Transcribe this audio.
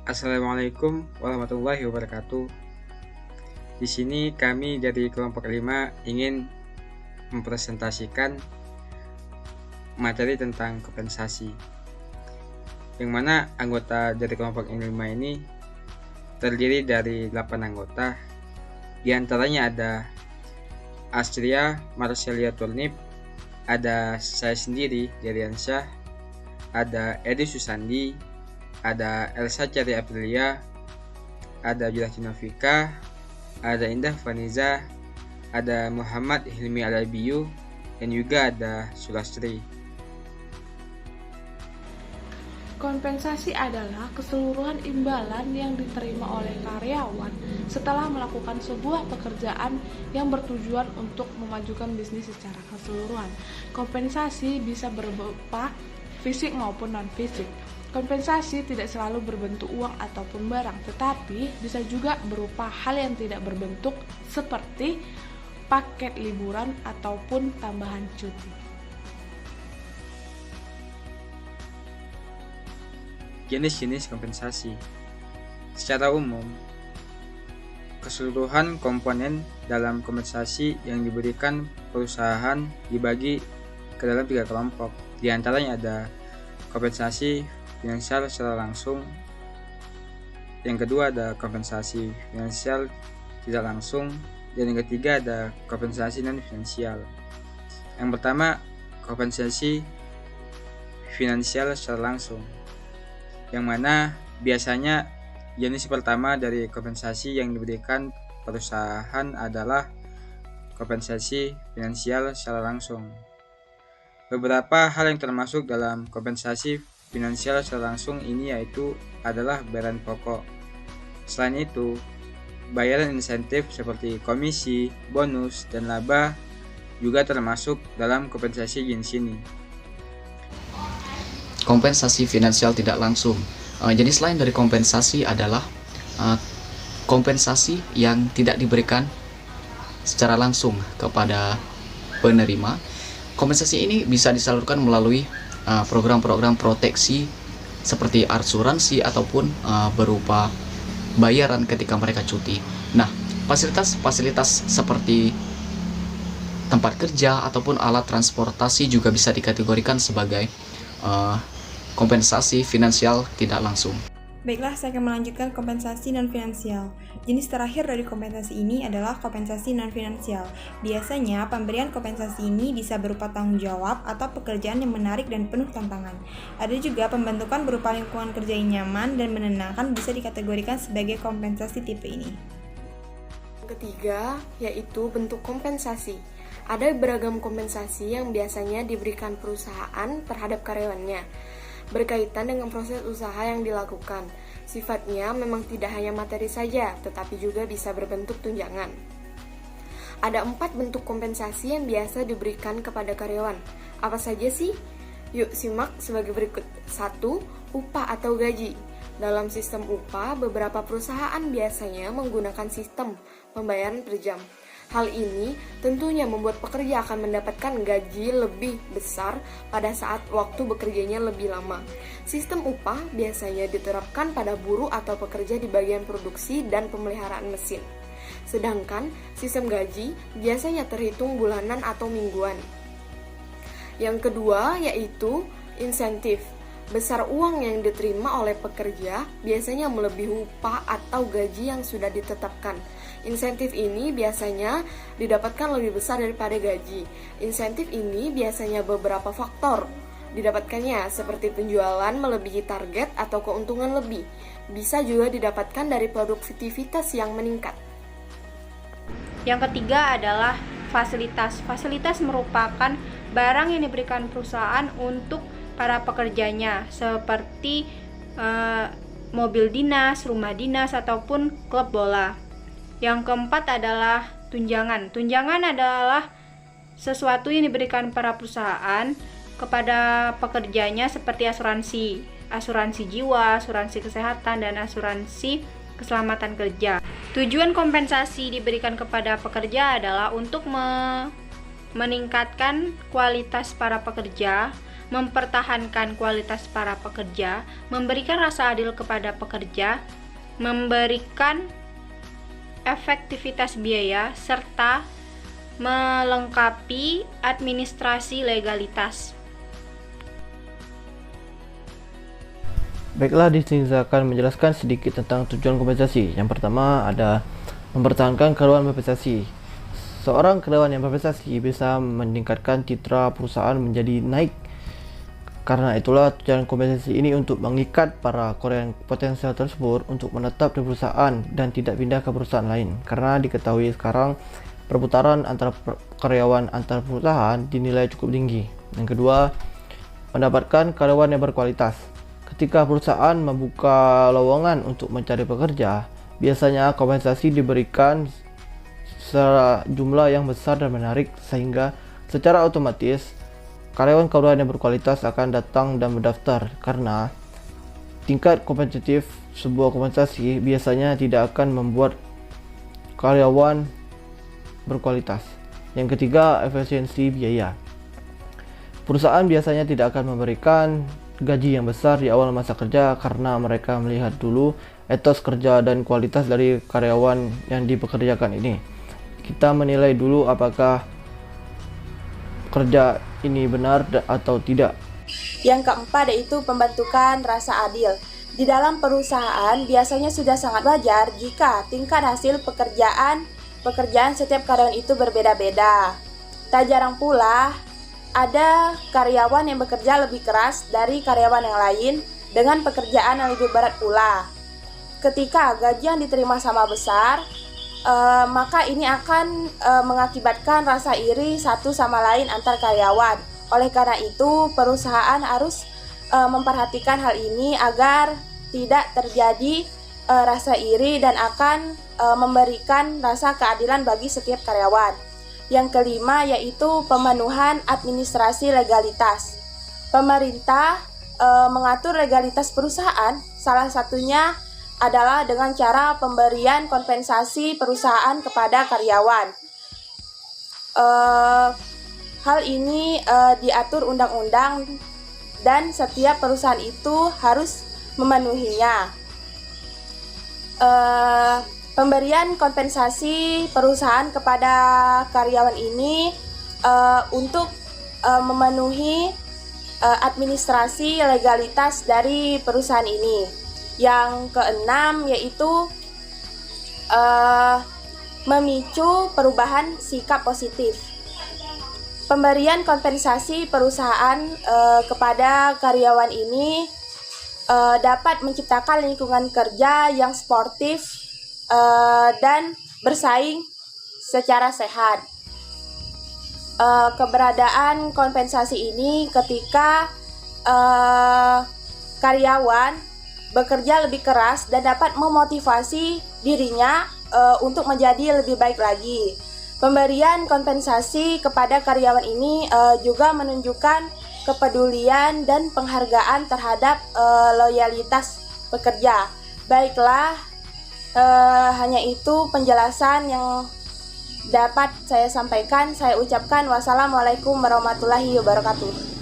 Assalamualaikum warahmatullahi wabarakatuh. Di sini kami dari kelompok 5 ingin mempresentasikan materi tentang kompensasi, yang mana anggota dari kelompok 5 ini terdiri dari 8 anggota. Di antaranya ada Astria Marcelia Turnip, ada saya sendiri Deriansyah, ada Edi Susandi, ada Elsa Cari Aprilia, ada Jurati Novika, ada Indah Faniza, ada Muhammad Hilmi Alabiyu, dan juga ada Sulastri. Kompensasi adalah keseluruhan imbalan yang diterima oleh karyawan setelah melakukan sebuah pekerjaan yang bertujuan untuk memajukan bisnis secara keseluruhan. Kompensasi bisa berupa fisik maupun non-fisik. Kompensasi tidak selalu berbentuk uang ataupun barang, tetapi bisa juga berupa hal yang tidak berbentuk seperti paket liburan ataupun tambahan cuti. Jenis-jenis kompensasi. Secara umum, keseluruhan komponen dalam kompensasi yang diberikan perusahaan dibagi ke dalam 3 kelompok. Di antaranya ada kompensasi finansial secara langsung, yang kedua ada kompensasi finansial tidak langsung, dan yang ketiga ada kompensasi non finansial. Yang pertama, kompensasi finansial secara langsung, yang mana biasanya jenis pertama dari kompensasi yang diberikan perusahaan adalah kompensasi finansial secara langsung. Beberapa hal yang termasuk dalam kompensasi finansial secara langsung ini yaitu adalah bayaran pokok. Selain itu, bayaran insentif seperti komisi, bonus, dan laba juga termasuk dalam kompensasi jenis ini. Kompensasi finansial tidak langsung. Jenis lain dari kompensasi adalah kompensasi yang tidak diberikan secara langsung kepada penerima. Kompensasi ini bisa disalurkan melalui program-program proteksi seperti asuransi ataupun berupa bayaran ketika mereka cuti. Nah, fasilitas-fasilitas seperti tempat kerja ataupun alat transportasi juga bisa dikategorikan sebagai kompensasi finansial tidak langsung. Baiklah, saya akan melanjutkan kompensasi non-finansial. Jenis terakhir dari kompensasi ini adalah kompensasi non-finansial. Biasanya, pemberian kompensasi ini bisa berupa tanggung jawab atau pekerjaan yang menarik dan penuh tantangan. Ada juga pembentukan berupa lingkungan kerja yang nyaman dan menenangkan bisa dikategorikan sebagai kompensasi tipe ini. Ketiga, yaitu bentuk kompensasi. Ada beragam kompensasi yang biasanya diberikan perusahaan terhadap karyawannya, berkaitan dengan proses usaha yang dilakukan. Sifatnya memang tidak hanya materi saja, tetapi juga bisa berbentuk tunjangan. Ada 4 bentuk kompensasi yang biasa diberikan kepada karyawan. Apa saja sih? Yuk simak sebagai berikut. 1. Upah atau gaji. Dalam sistem upah, beberapa perusahaan biasanya menggunakan sistem pembayaran per jam. Hal ini tentunya membuat pekerja akan mendapatkan gaji lebih besar pada saat waktu bekerjanya lebih lama. Sistem upah biasanya diterapkan pada buruh atau pekerja di bagian produksi dan pemeliharaan mesin. Sedangkan sistem gaji biasanya terhitung bulanan atau mingguan. Yang kedua yaitu insentif. Besar uang yang diterima oleh pekerja biasanya melebihi upah atau gaji yang sudah ditetapkan. Insentif ini biasanya didapatkan lebih besar daripada gaji. Insentif ini biasanya beberapa faktor didapatkannya, seperti penjualan melebihi target atau keuntungan lebih. Bisa juga didapatkan dari produktivitas yang meningkat. Yang ketiga adalah fasilitas. Fasilitas merupakan barang yang diberikan perusahaan untuk para pekerjanya, seperti mobil dinas, rumah dinas, ataupun klub bola. Yang keempat adalah tunjangan. Tunjangan adalah sesuatu yang diberikan para perusahaan kepada pekerjanya seperti asuransi jiwa, asuransi kesehatan, dan asuransi keselamatan kerja. Tujuan kompensasi diberikan kepada pekerja adalah untuk meningkatkan kualitas para pekerja mempertahankan kualitas para pekerja, memberikan rasa adil kepada pekerja, memberikan efektivitas biaya, serta melengkapi administrasi legalitas. Baiklah, di sini saya akan menjelaskan sedikit tentang tujuan kompensasi. Yang pertama ada mempertahankan karyawan berprestasi. Seorang karyawan yang berprestasi bisa meningkatkan citra perusahaan menjadi naik. Karena itulah tujuan kompensasi ini untuk mengikat para karyawan potensial tersebut untuk menetap di perusahaan dan tidak pindah ke perusahaan lain. Karena diketahui sekarang perputaran antara karyawan antar perusahaan dinilai cukup tinggi. Yang kedua, mendapatkan karyawan yang berkualitas. Ketika perusahaan membuka lowongan untuk mencari pekerja, biasanya kompensasi diberikan secara jumlah yang besar dan menarik, sehingga secara otomatis karyawan-karyawan yang berkualitas akan datang dan mendaftar. Karena tingkat kompetitif sebuah kompensasi biasanya tidak akan membuat karyawan berkualitas. Yang ketiga, efisiensi biaya. Perusahaan biasanya tidak akan memberikan gaji yang besar di awal masa kerja karena mereka melihat dulu etos kerja dan kualitas dari karyawan yang dipekerjakan ini. Kita menilai dulu apakah kerja ini benar atau tidak. Yang keempat yaitu pembentukan rasa adil. Di dalam perusahaan biasanya sudah sangat wajar jika tingkat hasil pekerjaan setiap karyawan itu berbeda-beda. Tak jarang pula ada karyawan yang bekerja lebih keras dari karyawan yang lain dengan pekerjaan yang lebih berat pula. Ketika gaji yang diterima sama besar, maka ini akan mengakibatkan rasa iri satu sama lain antar karyawan. Oleh karena itu, perusahaan harus memperhatikan hal ini agar tidak terjadi rasa iri dan akan memberikan rasa keadilan bagi setiap karyawan. Yang kelima yaitu pemenuhan administrasi legalitas. Pemerintah mengatur legalitas perusahaan, salah satunya adalah dengan cara pemberian kompensasi perusahaan kepada karyawan. Hal ini diatur undang-undang dan setiap perusahaan itu harus memenuhinya. Pemberian kompensasi perusahaan kepada karyawan ini untuk memenuhi administrasi legalitas dari perusahaan ini. Yang keenam yaitu memicu perubahan sikap positif. Pemberian kompensasi perusahaan kepada karyawan ini dapat menciptakan lingkungan kerja yang sportif dan bersaing secara sehat. Keberadaan kompensasi ini ketika karyawan bekerja lebih keras dan dapat memotivasi dirinya untuk menjadi lebih baik lagi. Pemberian kompensasi kepada karyawan ini juga menunjukkan kepedulian dan penghargaan terhadap loyalitas pekerja. Baiklah, hanya itu penjelasan yang dapat saya sampaikan. Saya ucapkan wassalamualaikum warahmatullahi wabarakatuh.